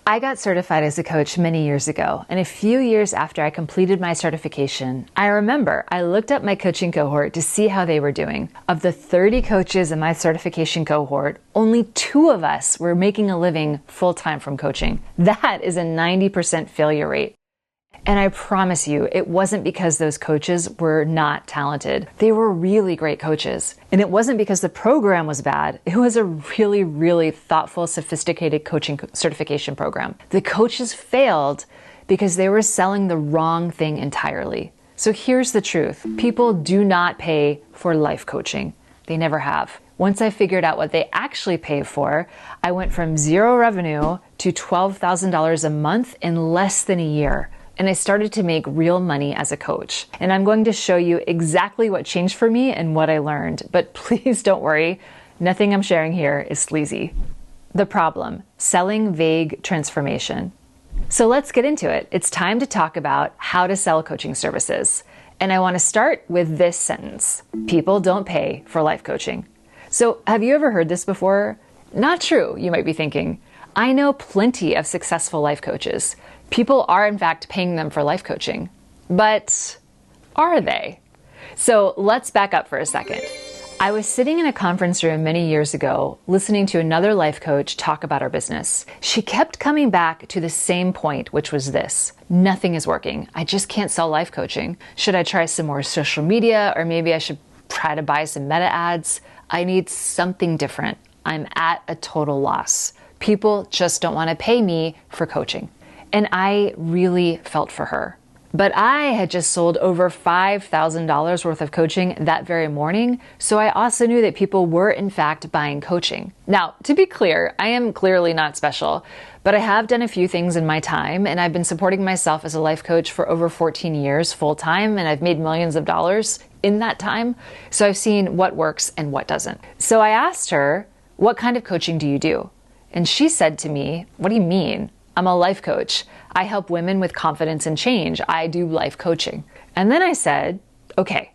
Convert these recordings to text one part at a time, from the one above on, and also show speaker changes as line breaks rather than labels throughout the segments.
I got certified as a coach many years ago, and a few years after I completed my certification, I remember I looked up my coaching cohort to see how they were doing. Of the 30 coaches in my certification cohort, only 2 of us were making a living full-time from coaching. That is a 90% failure rate. And I promise you, it wasn't because those coaches were not talented. They were really great coaches. And it wasn't because the program was bad. It was a really, really thoughtful, sophisticated coaching certification program. The coaches failed because they were selling the wrong thing entirely. So here's the truth. People do not pay for life coaching. They never have. Once I figured out what they actually pay for, I went from 0 revenue to $12,000 a month in less than a year. And I started to make real money as a coach. And I'm going to show you exactly what changed for me and what I learned. But please don't worry, nothing I'm sharing here is sleazy. The problem: selling vague transformation. So let's get into it. It's time to talk about how to sell coaching services. And I want to start with this sentence: people don't pay for life coaching. So have you ever heard this before? Not true, you might be thinking. I know plenty of successful life coaches. People are in fact paying them for life coaching. But are they? So let's back up for a second. I was sitting in a conference room many years ago, listening to another life coach talk about her business. She kept coming back to the same point, which was this: nothing is working. I just can't sell life coaching. Should I try some more social media, or maybe I should try to buy some meta ads? I need something different. I'm at a total loss. People just don't want to pay me for coaching. And I really felt for her. But I had just sold over $5,000 worth of coaching that very morning, so I also knew that people were in fact buying coaching. Now, to be clear, I am clearly not special, but I have done a few things in my time, and I've been supporting myself as a life coach for over 14 years full-time, and I've made millions of dollars in that time, so I've seen what works and what doesn't. So I asked her, "What kind of coaching do you do?" And she said to me, "What do you mean? I'm a life coach. I help women with confidence and change. I do life coaching." And then I said, "Okay,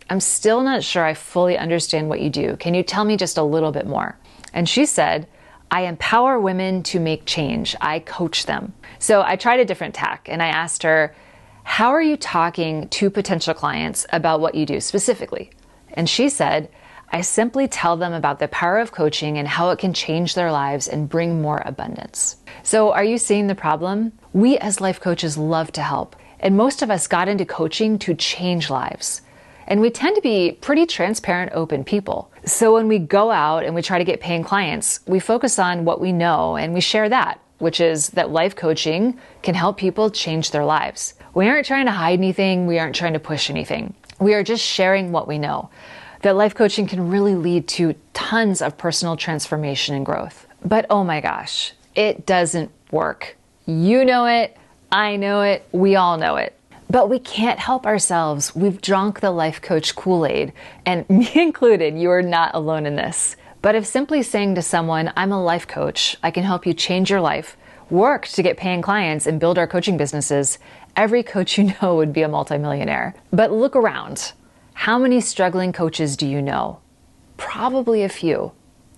I'm still not sure I fully understand what you do. Can you tell me just a little bit more?" And she said, "I empower women to make change. I coach them." So I tried a different tack and I asked her, "How are you talking to potential clients about what you do specifically?" And she said, "I simply tell them about the power of coaching and how it can change their lives and bring more abundance." So are you seeing the problem? We as life coaches love to help, and most of us got into coaching to change lives. And we tend to be pretty transparent, open people. So when we go out and we try to get paying clients, we focus on what we know and we share that, which is that life coaching can help people change their lives. We aren't trying to hide anything. We aren't trying to push anything. We are just sharing what we know. That life coaching can really lead to tons of personal transformation and growth. But oh my gosh, it doesn't work. You know it, I know it, we all know it. But we can't help ourselves. We've drunk the life coach Kool-Aid, and me included, you are not alone in this. But if simply saying to someone, "I'm a life coach, I can help you change your life, work to get paying clients and build our coaching businesses," every coach you know would be a multimillionaire. But look around. How many struggling coaches do you know? Probably a few.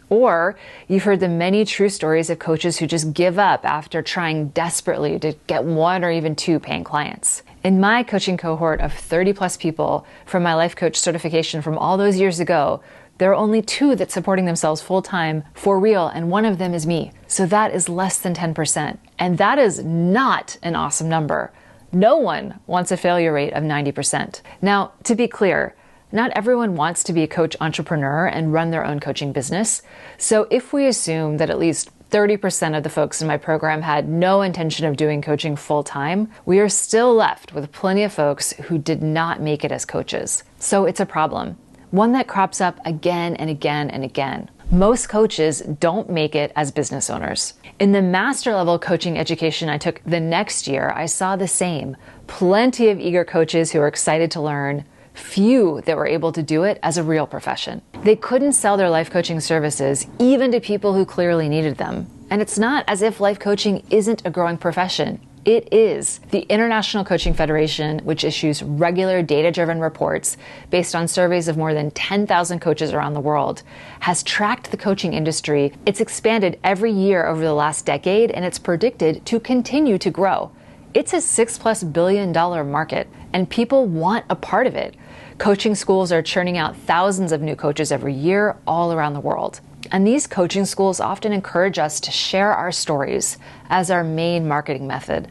Or you've heard the many true stories of coaches who just give up after trying desperately to get 1 or even 2 paying clients. In my coaching cohort of 30 plus people from my life coach certification from all those years ago, there are only 2 that's supporting themselves full-time for real, and one of them is me. So that is less than 10%. And that is not an awesome number. No one wants a failure rate of 90%. Now, to be clear, not everyone wants to be a coach entrepreneur and run their own coaching business. So if we assume that at least 30% of the folks in my program had no intention of doing coaching full time, we are still left with plenty of folks who did not make it as coaches. So it's a problem, one that crops up again and again and again. Most coaches don't make it as business owners. In the master level coaching education I took the next year, I saw the same. Plenty of eager coaches who were excited to learn, few that were able to do it as a real profession. They couldn't sell their life coaching services even to people who clearly needed them. And it's not as if life coaching isn't a growing profession. It is. The International Coaching Federation, which issues regular data-driven reports based on surveys of more than 10,000 coaches around the world, has tracked the coaching industry. It's expanded every year over the last decade, and it's predicted to continue to grow. It's a $6+ billion market, and people want a part of it. Coaching schools are churning out thousands of new coaches every year all around the world. And these coaching schools often encourage us to share our stories as our main marketing method,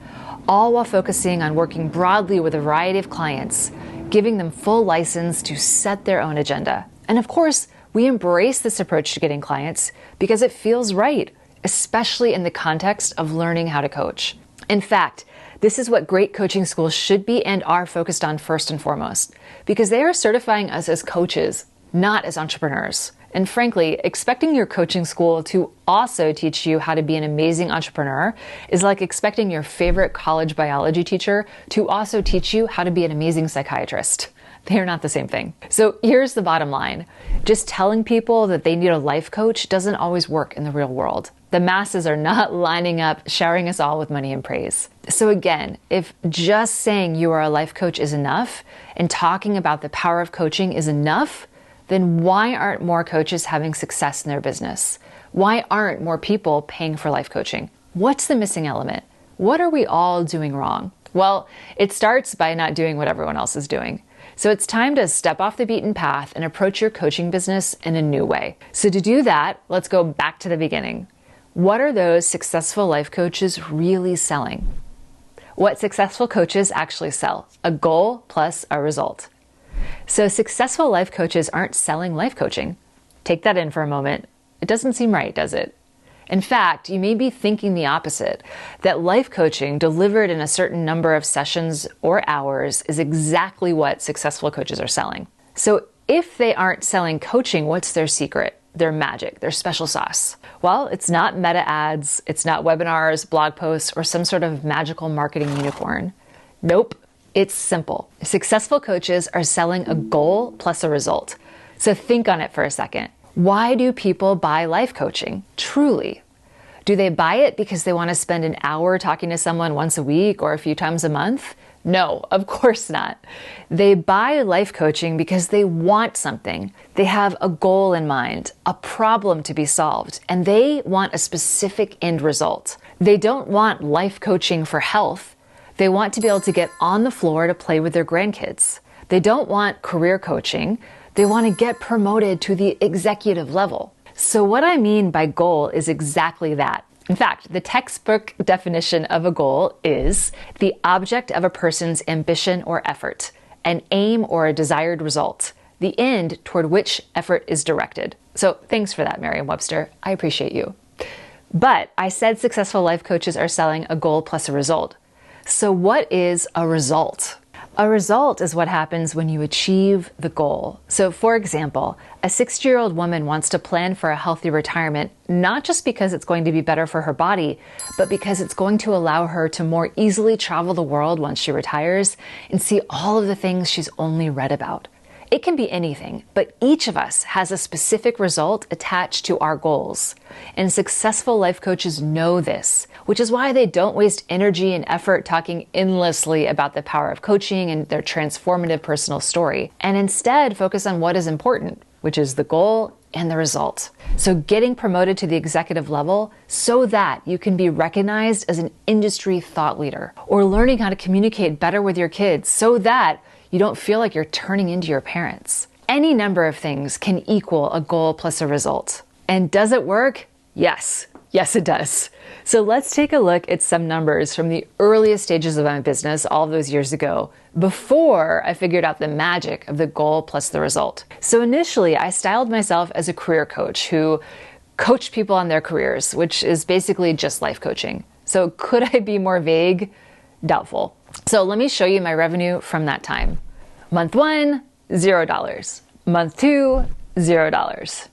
all while focusing on working broadly with a variety of clients, giving them full license to set their own agenda. And of course, we embrace this approach to getting clients because it feels right, especially in the context of learning how to coach. In fact, this is what great coaching schools should be and are focused on first and foremost, because they are certifying us as coaches, not as entrepreneurs. And frankly, expecting your coaching school to also teach you how to be an amazing entrepreneur is like expecting your favorite college biology teacher to also teach you how to be an amazing psychiatrist. They are not the same thing. So here's the bottom line. Just telling people that they need a life coach doesn't always work in the real world. The masses are not lining up, showering us all with money and praise. So again, if just saying you are a life coach is enough and talking about the power of coaching is enough, then why aren't more coaches having success in their business? Why aren't more people paying for life coaching? What's the missing element? What are we all doing wrong? Well, it starts by not doing what everyone else is doing. So it's time to step off the beaten path and approach your coaching business in a new way. So to do that, let's go back to the beginning. What are those successful life coaches really selling? What successful coaches actually sell? A goal plus a result. So successful life coaches aren't selling life coaching. Take that in for a moment. It doesn't seem right, does it? In fact, you may be thinking the opposite, that life coaching delivered in a certain number of sessions or hours is exactly what successful coaches are selling. So if they aren't selling coaching, what's their secret, their magic, their special sauce? Well, it's not meta ads, it's not webinars, blog posts, or some sort of magical marketing unicorn. Nope, it's simple. Successful coaches are selling a goal plus a result. So think on it for a second. Why do people buy life coaching? Truly. Do they buy it because they want to spend an hour talking to someone once a week or a few times a month? No, of course not. They buy life coaching because they want something. They have a goal in mind, a problem to be solved, and they want a specific end result. They don't want life coaching for health. They want to be able to get on the floor to play with their grandkids. They don't want career coaching. They want to get promoted to the executive level. So what I mean by goal is exactly that. In fact, the textbook definition of a goal is the object of a person's ambition or effort, an aim or a desired result, the end toward which effort is directed. So thanks for that, Merriam-Webster. I appreciate you. But I said successful life coaches are selling a goal plus a result. So what is a result? A result is what happens when you achieve the goal. So for example, a 60-year-old woman wants to plan for a healthy retirement, not just because it's going to be better for her body, but because it's going to allow her to more easily travel the world once she retires and see all of the things she's only read about. It can be anything, but each of us has a specific result attached to our goals. And successful life coaches know this, which is why they don't waste energy and effort talking endlessly about the power of coaching and their transformative personal story, and instead focus on what is important, which is the goal and the result. So getting promoted to the executive level so that you can be recognized as an industry thought leader, or learning how to communicate better with your kids so that you don't feel like you're turning into your parents. Any number of things can equal a goal plus a result. And does it work? Yes. Yes, it does. So let's take a look at some numbers from the earliest stages of my business all those years ago, before I figured out the magic of the goal plus the result. So initially, I styled myself as a career coach who coached people on their careers, which is basically just life coaching. So could I be more vague? Doubtful. So let me show you my revenue from that time. Month 1, $0. Month 2, $0.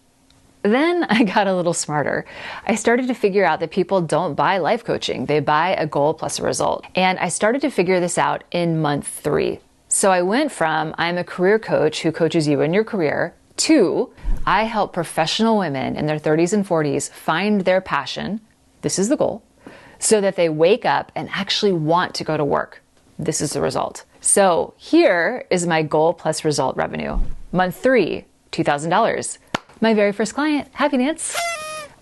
Then I got a little smarter. I started to figure out that people don't buy life coaching. They buy a goal plus a result. And I started to figure this out in month 3. So I went from I'm a career coach who coaches you in your career to I help professional women in their 30s and 40s find their passion. This is the goal. so that they wake up and actually want to go to work. This is the result. So here is my goal plus result revenue. Month 3, $2,000. My very first client, happy Nance.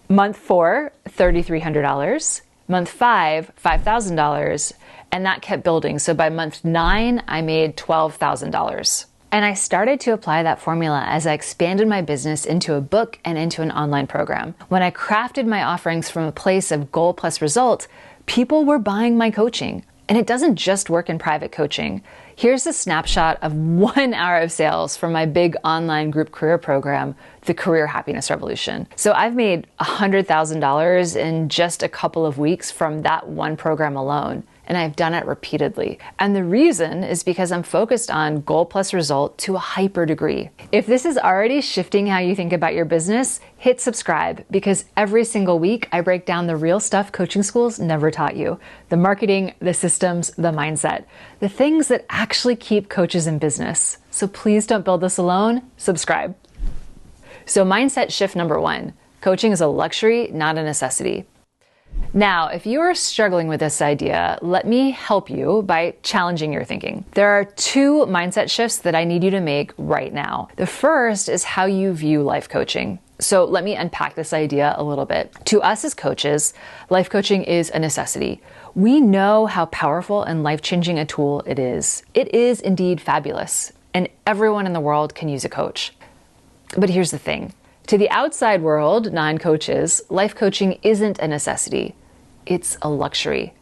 Month 4, $3,300. Month 5, $5,000. And that kept building. So by month 9, I made $12,000. And I started to apply that formula as I expanded my business into a book and into an online program. When I crafted my offerings from a place of goal plus result, people were buying my coaching. And it doesn't just work in private coaching. Here's a snapshot of 1 hour of sales from my big online group career program, the Career Happiness Revolution. So I've made $100,000 in just a couple of weeks from that one program alone. And I've done it repeatedly. And the reason is because I'm focused on goal plus result to a hyper degree. If this is already shifting how you think about your business, hit subscribe, because every single week I break down the real stuff coaching schools never taught you. The marketing, the systems, the mindset, the things that actually keep coaches in business. So please don't build this alone. Subscribe. So mindset shift number 1, coaching is a luxury, not a necessity. Now, if you are struggling with this idea, let me help you by challenging your thinking. There are 2 mindset shifts that I need you to make right now. The first is how you view life coaching. So let me unpack this idea a little bit. To us as coaches, life coaching is a necessity. We know how powerful and life-changing a tool it is. It is indeed fabulous, and everyone in the world can use a coach. But here's the thing. To the outside world, non-coaches, life coaching isn't a necessity. It's a luxury.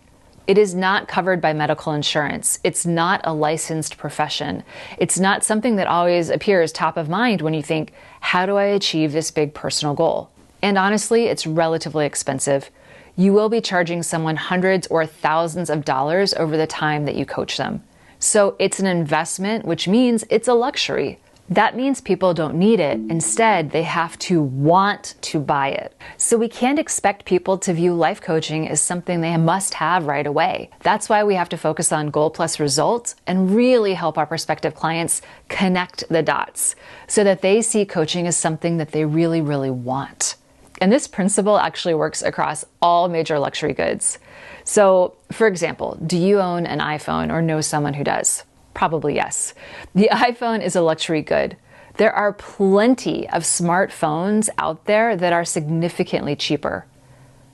It is not covered by medical insurance. It's not a licensed profession. It's not something that always appears top of mind when you think, how do I achieve this big personal goal? And honestly, it's relatively expensive. You will be charging someone hundreds or thousands of dollars over the time that you coach them. So it's an investment, which means it's a luxury. That means people don't need it. Instead, they have to want to buy it. So we can't expect people to view life coaching as something they must have right away. That's why we have to focus on goal plus result and really help our prospective clients connect the dots so that they see coaching as something that they really, really want. And this principle actually works across all major luxury goods. So, for example, do you own an iPhone or know someone who does? Probably yes. The iPhone is a luxury good. There are plenty of smartphones out there that are significantly cheaper.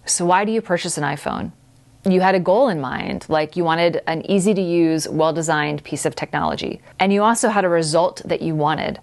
So why do you purchase an iPhone? You had a goal in mind, like you wanted an easy to use, well-designed piece of technology. And you also had a result that you wanted,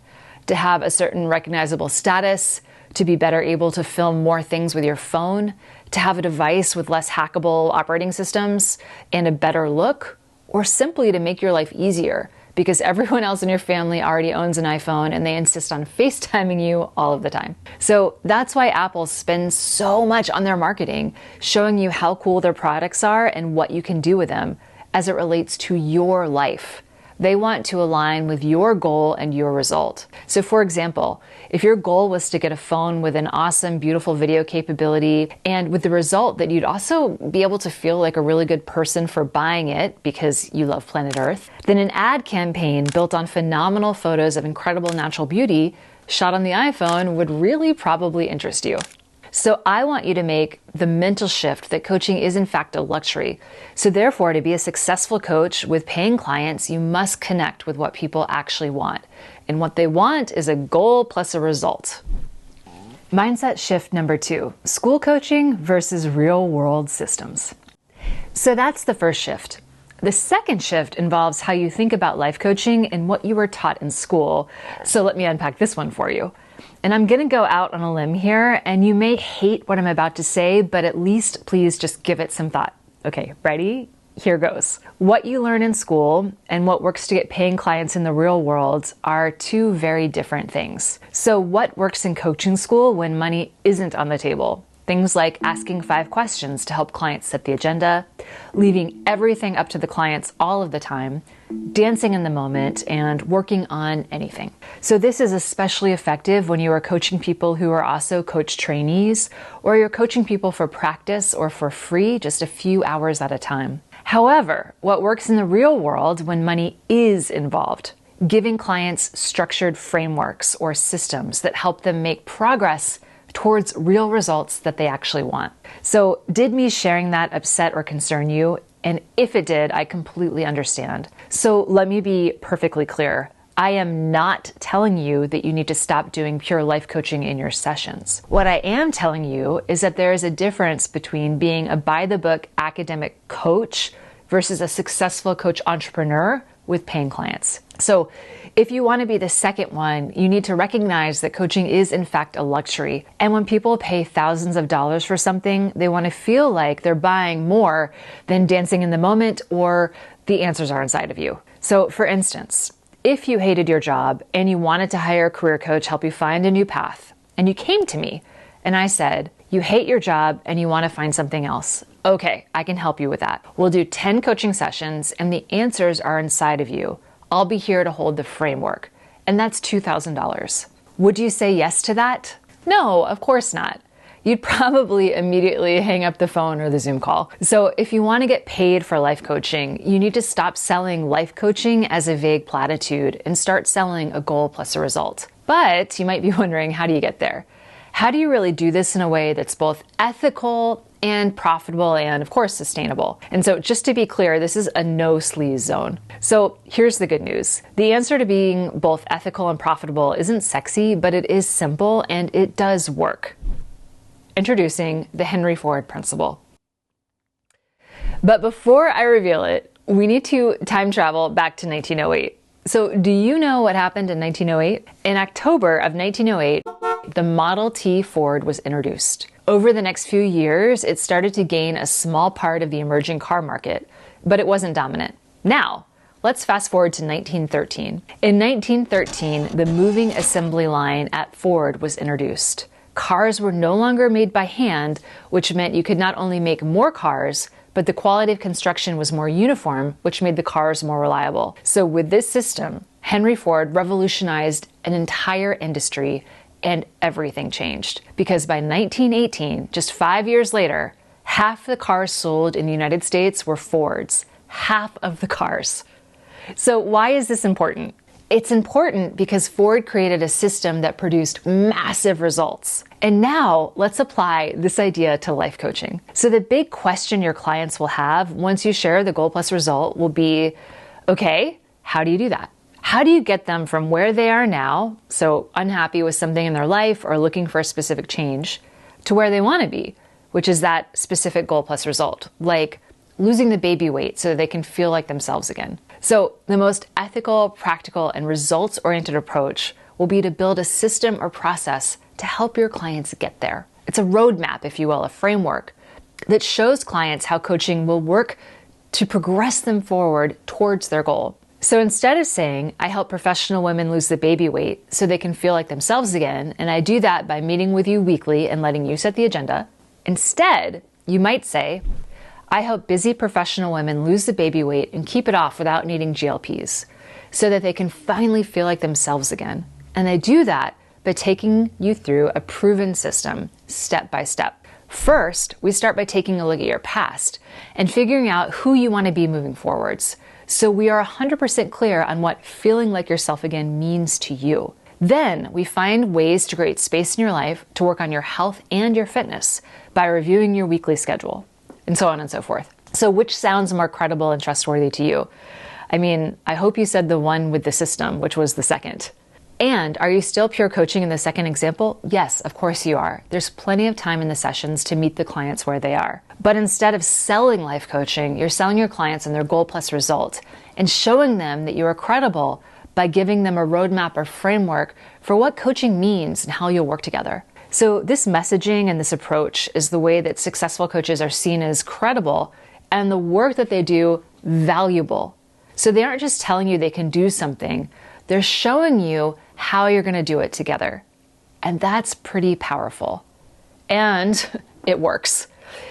to have a certain recognizable status, to be better able to film more things with your phone, to have a device with less hackable operating systems and a better look, or simply to make your life easier because everyone else in your family already owns an iPhone and they insist on FaceTiming you all of the time. So that's why Apple spends so much on their marketing, showing you how cool their products are and what you can do with them as it relates to your life. They want to align with your goal and your result. So for example, if your goal was to get a phone with an awesome, beautiful video capability and with the result that you'd also be able to feel like a really good person for buying it because you love planet Earth, then an ad campaign built on phenomenal photos of incredible natural beauty shot on the iPhone would really probably interest you. So I want you to make the mental shift that coaching is in fact a luxury. So therefore, to be a successful coach with paying clients, you must connect with what people actually want. And what they want is a goal plus a result. Mindset shift number 2, school coaching versus real world systems. So that's the first shift. The second shift involves how you think about life coaching and what you were taught in school. So let me unpack this one for you. And I'm going to go out on a limb here, and you may hate what I'm about to say, but at least please just give it some thought. Okay, ready? Here goes. What you learn in school and what works to get paying clients in the real world are 2 very different things. So what works in coaching school when money isn't on the table? Things like asking 5 questions to help clients set the agenda, leaving everything up to the clients all of the time, dancing in the moment, and working on anything. So this is especially effective when you are coaching people who are also coach trainees, or you're coaching people for practice or for free, just a few hours at a time. However, what works in the real world when money is involved? Giving clients structured frameworks or systems that help them make progress towards real results that they actually want. So did me sharing that upset or concern you? And if it did, I completely understand. So let me be perfectly clear. I am not telling you that you need to stop doing pure life coaching in your sessions. What I am telling you is that there is a difference between being a by-the-book academic coach versus a successful coach entrepreneur with paying clients. So if you want to be the second one, you need to recognize that coaching is in fact a luxury. And when people pay thousands of dollars for something, they want to feel like they're buying more than dancing in the moment or the answers are inside of you. So for instance, if you hated your job and you wanted to hire a career coach help you find a new path, and you came to me and I said, you hate your job and you want to find something else. Okay, I can help you with that. We'll do 10 coaching sessions and the answers are inside of you. I'll be here to hold the framework. And that's $2,000. Would you say yes to that? No, of course not. You'd probably immediately hang up the phone or the Zoom call. So if you want to get paid for life coaching, you need to stop selling life coaching as a vague platitude and start selling a goal plus a result. But you might be wondering, how do you get there? How do you really do this in a way that's both ethical and profitable and, of course, sustainable? And so just to be clear, this is a no sleaze zone. So here's the good news. The answer to being both ethical and profitable isn't sexy, but it is simple and it does work. Introducing the Henry Ford principle. But before I reveal it, we need to time travel back to 1908. So do you know what happened in 1908? In October of 1908, the Model T Ford was introduced. Over the next few years, it started to gain a small part of the emerging car market, but it wasn't dominant. Now, let's fast forward to 1913. In 1913, the moving assembly line at Ford was introduced. Cars were no longer made by hand, which meant you could not only make more cars, but the quality of construction was more uniform, which made the cars more reliable. So with this system, Henry Ford revolutionized an entire industry and everything changed. Because by 1918, just 5 years later, half the cars sold in the United States were Fords. Half of the cars. So why is this important? It's important because Ford created a system that produced massive results. And now let's apply this idea to life coaching. So the big question your clients will have once you share the goal plus result will be, okay, how do you do that? How do you get them from where they are now, so unhappy with something in their life or looking for a specific change, to where they want to be, which is that specific goal plus result, like losing the baby weight so they can feel like themselves again. So the most ethical, practical, and results-oriented approach will be to build a system or process to help your clients get there. It's a roadmap, if you will, a framework that shows clients how coaching will work to progress them forward towards their goal. So instead of saying, I help professional women lose the baby weight so they can feel like themselves again, and I do that by meeting with you weekly and letting you set the agenda, instead, you might say, I help busy professional women lose the baby weight and keep it off without needing GLPs so that they can finally feel like themselves again. And I do that by taking you through a proven system, step by step. First, we start by taking a look at your past and figuring out who you want to be moving forwards. So we are 100% clear on what feeling like yourself again means to you. Then we find ways to create space in your life to work on your health and your fitness by reviewing your weekly schedule, and so on and so forth. So which sounds more credible and trustworthy to you? I mean, I hope you said the one with the system, which was the second. And are you still pure coaching in the second example? Yes, of course you are. There's plenty of time in the sessions to meet the clients where they are. But instead of selling life coaching, you're selling your clients on their goal plus result and showing them that you are credible by giving them a roadmap or framework for what coaching means and how you'll work together. So this messaging and this approach is the way that successful coaches are seen as credible and the work that they do valuable. So they aren't just telling you they can do something, they're showing you how you're going to do it together. And that's pretty powerful. And it works.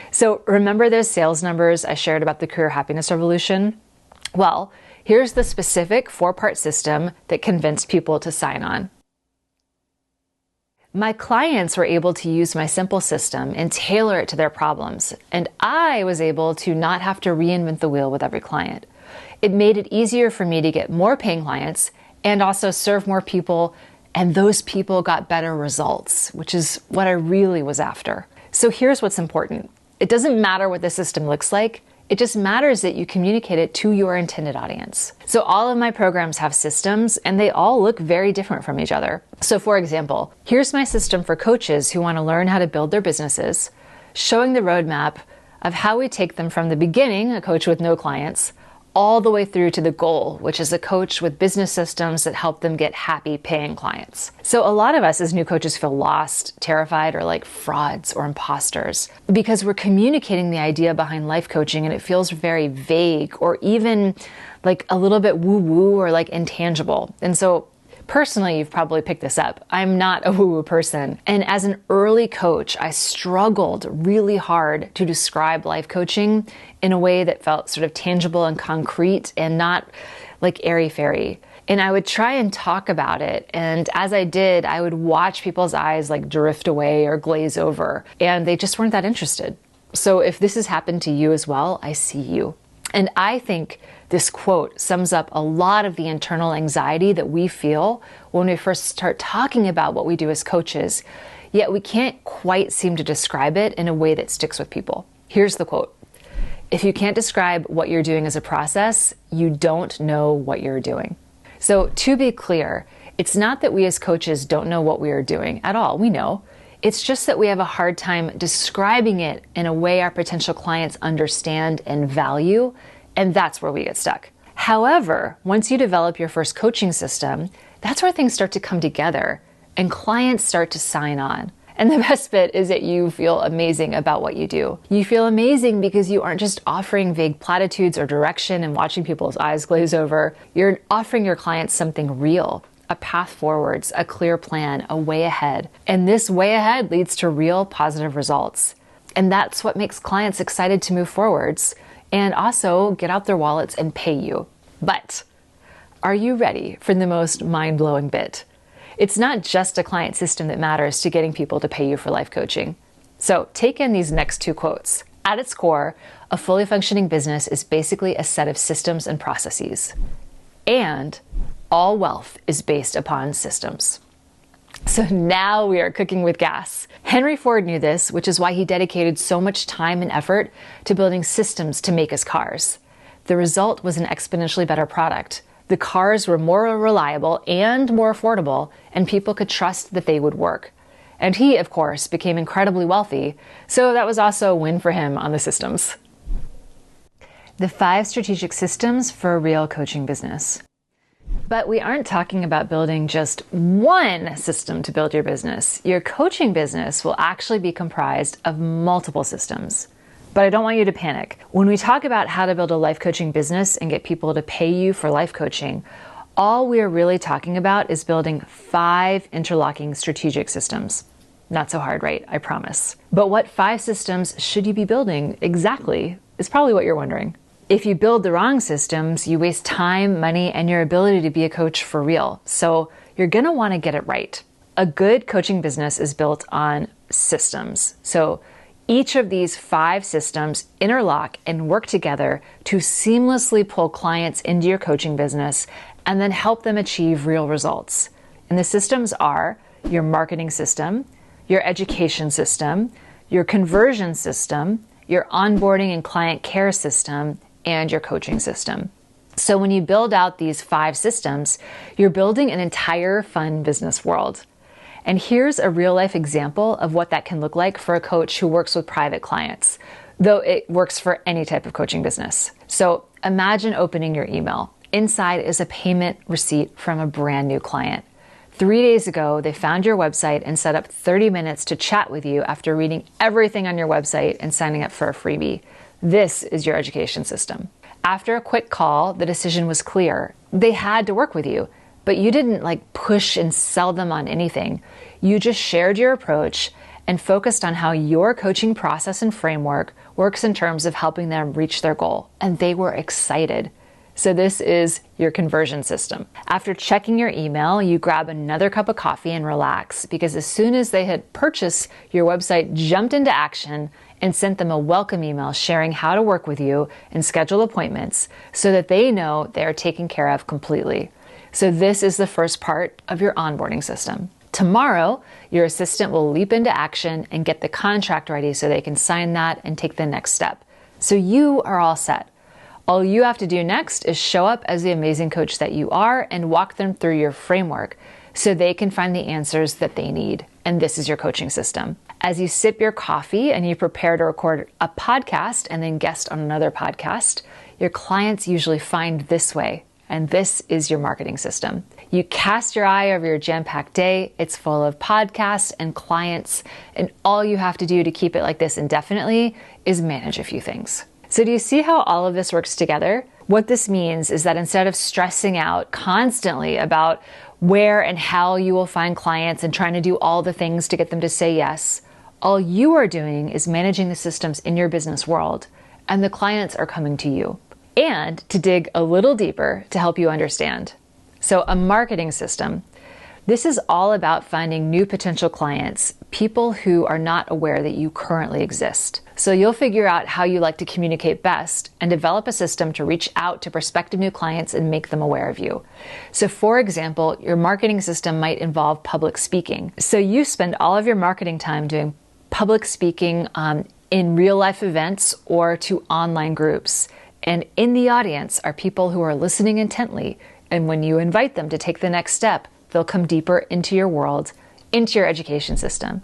So remember those sales numbers I shared about the career happiness revolution? Well, here's the specific 4-part system that convinced people to sign on. My clients were able to use my simple system and tailor it to their problems, and I was able to not have to reinvent the wheel with every client. It made it easier for me to get more paying clients and also serve more people And those people got better results, which is what I really was after. So here's what's important. It doesn't matter what the system looks like. It just matters that you communicate it to your intended audience. So all of my programs have systems and they all look very different from each other. So for example, here's my system for coaches who want to learn how to build their businesses, showing the roadmap of how we take them from the beginning, a coach with no clients, all the way through to the goal, which is a coach with business systems that help them get happy paying clients. So a lot of us as new coaches feel lost, terrified, or like frauds or imposters because we're communicating the idea behind life coaching and it feels very vague or even like a little bit woo-woo or like intangible. And so personally, you've probably picked this up. I'm not a woo-woo person. And as an early coach, I struggled really hard to describe life coaching in a way that felt sort of tangible and concrete and not like airy-fairy. And I would try and talk about it. And as I did, I would watch people's eyes like drift away or glaze over. And they just weren't that interested. So if this has happened to you as well, I see you. And I think this quote sums up a lot of the internal anxiety that we feel when we first start talking about what we do as coaches, yet we can't quite seem to describe it in a way that sticks with people. Here's the quote. If you can't describe what you're doing as a process, you don't know what you're doing. So to be clear, it's not that we as coaches don't know what we are doing at all. We know. It's just that we have a hard time describing it in a way our potential clients understand and value, and that's where we get stuck. However, once you develop your first coaching system, that's where things start to come together and clients start to sign on. And the best bit is that you feel amazing about what you do. You feel amazing because you aren't just offering vague platitudes or direction and watching people's eyes glaze over. You're offering your clients something real. A path forwards, a clear plan, a way ahead. And this way ahead leads to real positive results. And that's what makes clients excited to move forwards and also get out their wallets and pay you. But are you ready for the most mind-blowing bit? It's not just a client system that matters to getting people to pay you for life coaching. So take in these next two quotes. At its core, a fully functioning business is basically a set of systems and processes. And all wealth is based upon systems. So now we are cooking with gas. Henry Ford knew this, which is why he dedicated so much time and effort to building systems to make his cars. The result was an exponentially better product. The cars were more reliable and more affordable, and people could trust that they would work. And he, of course, became incredibly wealthy, so that was also a win for him on the systems. The 5 strategic systems for a real coaching business. But we aren't talking about building just one system to build your business. Your coaching business will actually be comprised of multiple systems. But I don't want you to panic. When we talk about how to build a life coaching business and get people to pay you for life coaching, all we're really talking about is building 5 interlocking strategic systems. Not so hard, right? I promise. But what 5 systems should you be building exactly is probably what you're wondering. If you build the wrong systems, you waste time, money, and your ability to be a coach for real. So you're going to want to get it right. A good coaching business is built on systems. So each of these 5 systems interlock and work together to seamlessly pull clients into your coaching business and then help them achieve real results. And the systems are your marketing system, your education system, your conversion system, your onboarding and client care system, and your coaching system. So when you build out these 5 systems, you're building an entire fun business world. And here's a real life example of what that can look like for a coach who works with private clients, though it works for any type of coaching business. So imagine opening your email. Inside is a payment receipt from a brand new client. 3 days ago, they found your website and set up 30 minutes to chat with you after reading everything on your website and signing up for a freebie. This is your education system. After a quick call, the decision was clear. They had to work with you, but you didn't push and sell them on anything. You just shared your approach and focused on how your coaching process and framework works in terms of helping them reach their goal. And they were excited. So this is your conversion system. After checking your email, you grab another cup of coffee and relax, because as soon as they had purchased, your website jumped into action and sent them a welcome email sharing how to work with you and schedule appointments so that they know they are taken care of completely. So this is the first part of your onboarding system. Tomorrow, your assistant will leap into action and get the contract ready so they can sign that and take the next step. So you are all set. All you have to do next is show up as the amazing coach that you are and walk them through your framework so they can find the answers that they need. And this is your coaching system. As you sip your coffee and you prepare to record a podcast and then guest on another podcast, your clients usually find this way. And this is your marketing system. You cast your eye over your jam-packed day. It's full of podcasts and clients. And all you have to do to keep it like this indefinitely is manage a few things. So do you see how all of this works together? What this means is that instead of stressing out constantly about where and how you will find clients and trying to do all the things to get them to say yes, all you are doing is managing the systems in your business world, and the clients are coming to you. And to dig a little deeper to help you understand. So a marketing system. This is all about finding new potential clients, people who are not aware that you currently exist. So you'll figure out how you like to communicate best and develop a system to reach out to prospective new clients and make them aware of you. So for example, your marketing system might involve public speaking. So you spend all of your marketing time doing public speaking in real life events or to online groups. And in the audience are people who are listening intently. And when you invite them to take the next step, they'll come deeper into your world, into your education system,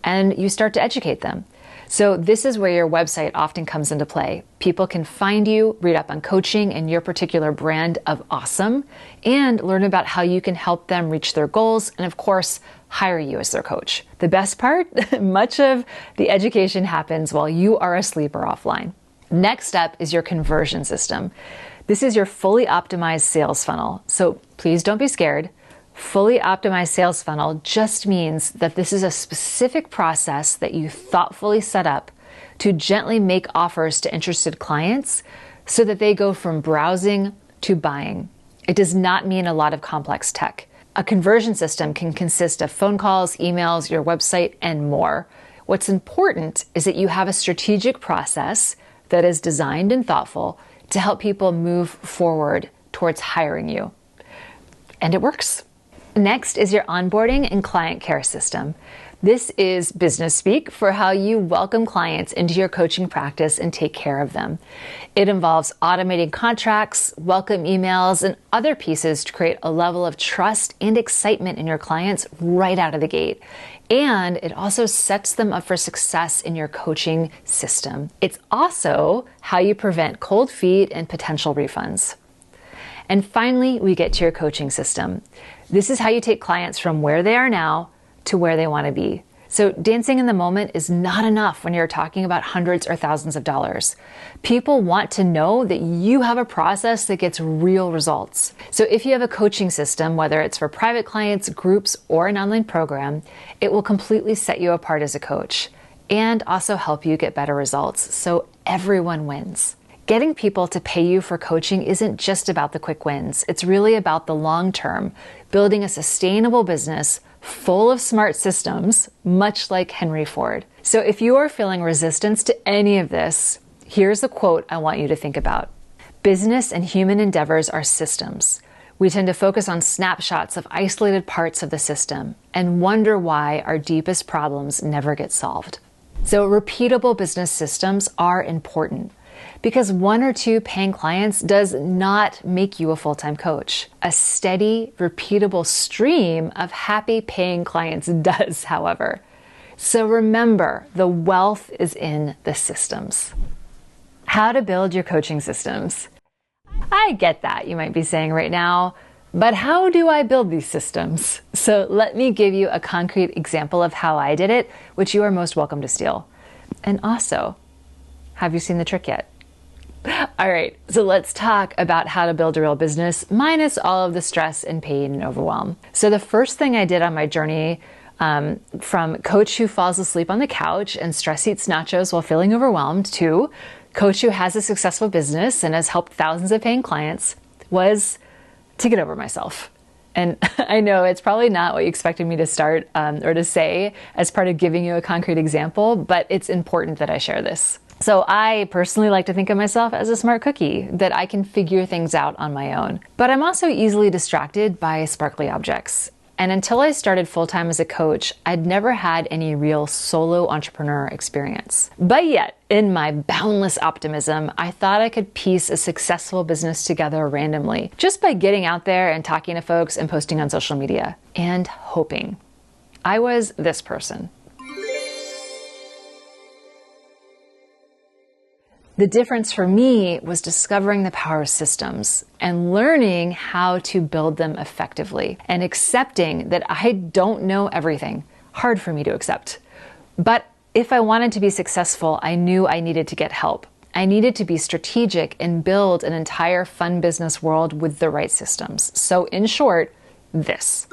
and you start to educate them. So this is where your website often comes into play. People can find you, read up on coaching and your particular brand of awesome, and learn about how you can help them reach their goals, and of course, hire you as their coach. The best part, much of the education happens while you are asleep or offline. Next up is your conversion system. This is your fully optimized sales funnel. So please don't be scared. Fully optimized sales funnel just means that this is a specific process that you thoughtfully set up to gently make offers to interested clients so that they go from browsing to buying. It does not mean a lot of complex tech. A conversion system can consist of phone calls, emails, your website, and more. What's important is that you have a strategic process that is designed and thoughtful to help people move forward towards hiring you. And it works. Next is your onboarding and client care system. This is business speak for how you welcome clients into your coaching practice and take care of them. It involves automating contracts, welcome emails, and other pieces to create a level of trust and excitement in your clients right out of the gate. And it also sets them up for success in your coaching system. It's also how you prevent cold feet and potential refunds. And finally, we get to your coaching system. This is how you take clients from where they are now to where they want to be. So dancing in the moment is not enough when you're talking about hundreds or thousands of dollars. People want to know that you have a process that gets real results. So if you have a coaching system, whether it's for private clients, groups, or an online program, it will completely set you apart as a coach and also help you get better results. So everyone wins. Getting people to pay you for coaching isn't just about the quick wins. It's really about the long term, building a sustainable business full of smart systems, much like Henry Ford. So if you are feeling resistance to any of this, here's a quote I want you to think about. Business and human endeavors are systems. We tend to focus on snapshots of isolated parts of the system and wonder why our deepest problems never get solved. So repeatable business systems are important, because one or two paying clients does not make you a full-time coach. A steady, repeatable stream of happy paying clients does, however. So remember, the wealth is in the systems. How to build your coaching systems. I get that, you might be saying right now, but how do I build these systems? So let me give you a concrete example of how I did it, which you are most welcome to steal. And also, have you seen the trick yet? All right, so let's talk about how to build a real business minus all of the stress and pain and overwhelm. So the first thing I did on my journey from coach who falls asleep on the couch and stress eats nachos while feeling overwhelmed to coach who has a successful business and has helped thousands of paying clients was to get over myself. And I know it's probably not what you expected me to start or to say as part of giving you a concrete example, but it's important that I share this. So I personally like to think of myself as a smart cookie, that I can figure things out on my own. But I'm also easily distracted by sparkly objects. And until I started full-time as a coach, I'd never had any real solo entrepreneur experience. But yet, in my boundless optimism, I thought I could piece a successful business together randomly, just by getting out there and talking to folks and posting on social media, and hoping. I was this person. The difference for me was discovering the power of systems and learning how to build them effectively and accepting that I don't know everything. Hard for me to accept. But if I wanted to be successful, I knew I needed to get help. I needed to be strategic and build an entire fun business world with the right systems. So in short, this.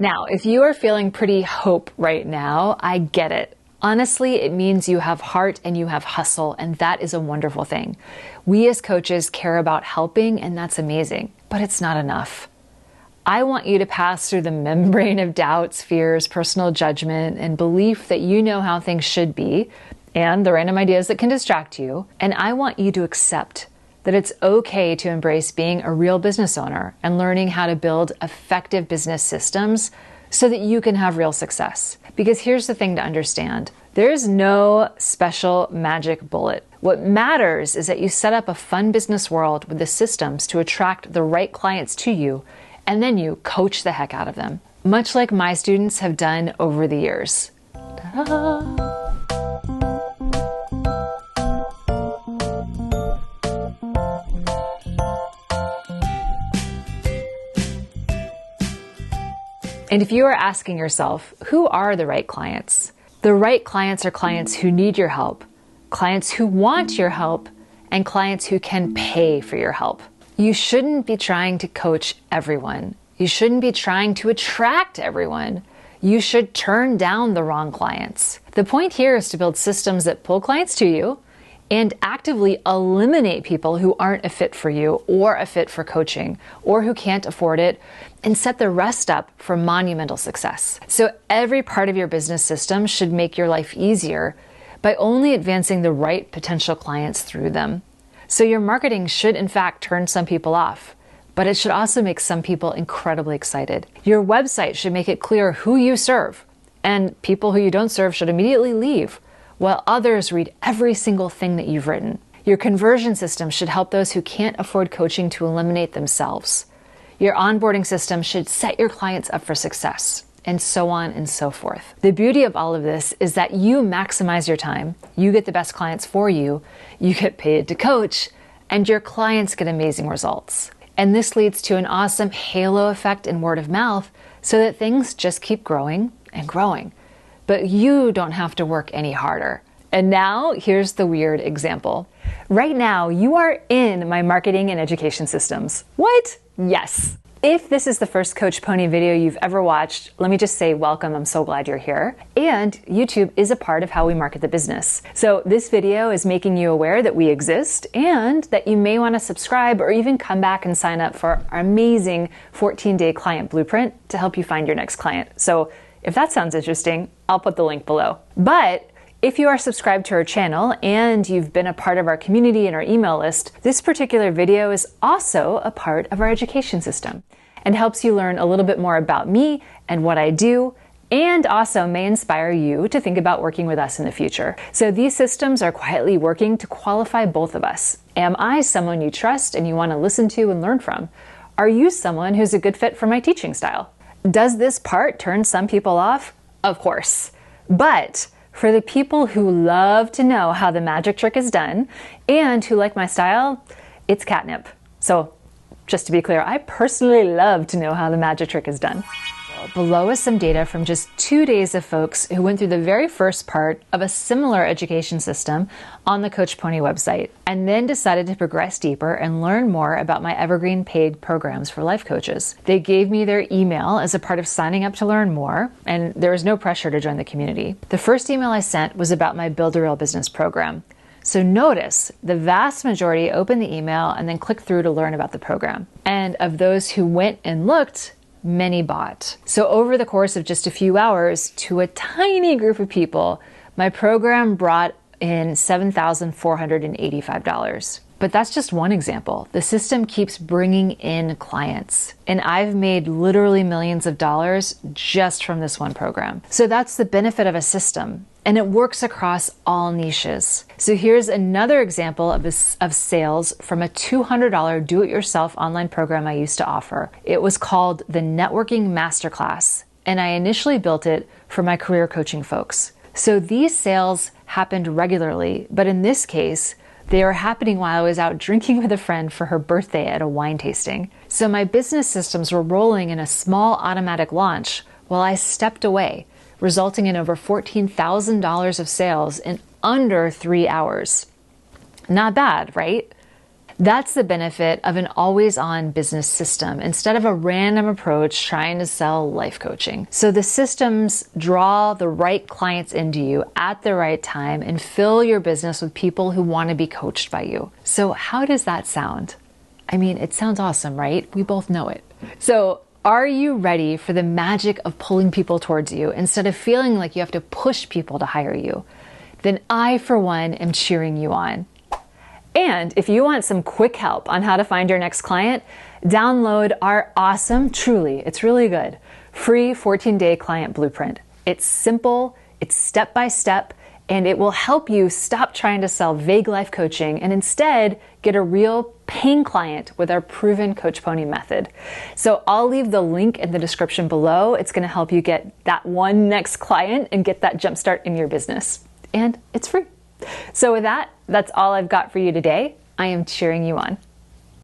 Now, if you are feeling pretty hope right now, I get it. Honestly, it means you have heart and you have hustle, and that is a wonderful thing. We as coaches care about helping, and that's amazing, but it's not enough. I want you to pass through the membrane of doubts, fears, personal judgment, and belief that you know how things should be, and the random ideas that can distract you. And I want you to accept that it's okay to embrace being a real business owner and learning how to build effective business systems so that you can have real success. Because here's the thing to understand. There's no special magic bullet. What matters is that you set up a fun business world with the systems to attract the right clients to you, and then you coach the heck out of them. Much like my students have done over the years. Ta-da! And if you are asking yourself, who are the right clients? The right clients are clients who need your help, clients who want your help, and clients who can pay for your help. You shouldn't be trying to coach everyone. You shouldn't be trying to attract everyone. You should turn down the wrong clients. The point here is to build systems that pull clients to you and actively eliminate people who aren't a fit for you or a fit for coaching or who can't afford it, and set the rest up for monumental success. So every part of your business system should make your life easier by only advancing the right potential clients through them. So your marketing should in fact turn some people off, but it should also make some people incredibly excited. Your website should make it clear who you serve, and people who you don't serve should immediately leave, while others read every single thing that you've written. Your conversion system should help those who can't afford coaching to eliminate themselves. Your onboarding system should set your clients up for success, and so on and so forth. The beauty of all of this is that you maximize your time, you get the best clients for you, you get paid to coach, and your clients get amazing results. And this leads to an awesome halo effect and word of mouth so that things just keep growing and growing. But you don't have to work any harder. And now, here's the weird example. Right now, you are in my marketing and education systems. What? Yes. If this is the first Coach Pony video you've ever watched, let me just say welcome. I'm so glad you're here. And YouTube is a part of how we market the business. So this video is making you aware that we exist and that you may want to subscribe or even come back and sign up for our amazing 14-day client blueprint to help you find your next client. So if that sounds interesting, I'll put the link below. But if you are subscribed to our channel and you've been a part of our community and our email list, this particular video is also a part of our education system and helps you learn a little bit more about me and what I do, and also may inspire you to think about working with us in the future. So these systems are quietly working to qualify both of us. Am I someone you trust and you want to listen to and learn from? Are you someone who's a good fit for my teaching style? Does this part turn some people off? Of course. But for the people who love to know how the magic trick is done and who like my style, it's catnip. So just to be clear, I personally love to know how the magic trick is done. Below is some data from just 2 days of folks who went through the very first part of a similar education system on the Coach Pony website, and then decided to progress deeper and learn more about my evergreen paid programs for life coaches. They gave me their email as a part of signing up to learn more, and there was no pressure to join the community. The first email I sent was about my Build a Real Business program. So notice the vast majority opened the email and then clicked through to learn about the program. And of those who went and looked, many bought. So over the course of just a few hours, to a tiny group of people, my program brought in $7,485. But that's just one example. The system keeps bringing in clients, and I've made literally millions of dollars just from this one program. So that's the benefit of a system, and it works across all niches. So here's another example of sales from a $200 do-it-yourself online program I used to offer. It was called the Networking Masterclass, and I initially built it for my career coaching folks. So these sales happened regularly, but in this case, they were happening while I was out drinking with a friend for her birthday at a wine tasting. So my business systems were rolling in a small automatic launch while I stepped away, resulting in over $14,000 of sales in under 3 hours. Not bad, right? That's the benefit of an always-on business system instead of a random approach trying to sell life coaching. So the systems draw the right clients into you at the right time and fill your business with people who want to be coached by you. So how does that sound? I mean, it sounds awesome, right? We both know it. So are you ready for the magic of pulling people towards you instead of feeling like you have to push people to hire you? Then I, for one, am cheering you on. And if you want some quick help on how to find your next client, download our awesome, truly, it's really good, free 14-day client blueprint. It's simple, it's step-by-step, and it will help you stop trying to sell vague life coaching and instead get a real paying client with our proven Coach Pony method. So I'll leave the link in the description below. It's going to help you get that one next client and get that jumpstart in your business. And it's free. So with that, that's all I've got for you today. I am cheering you on.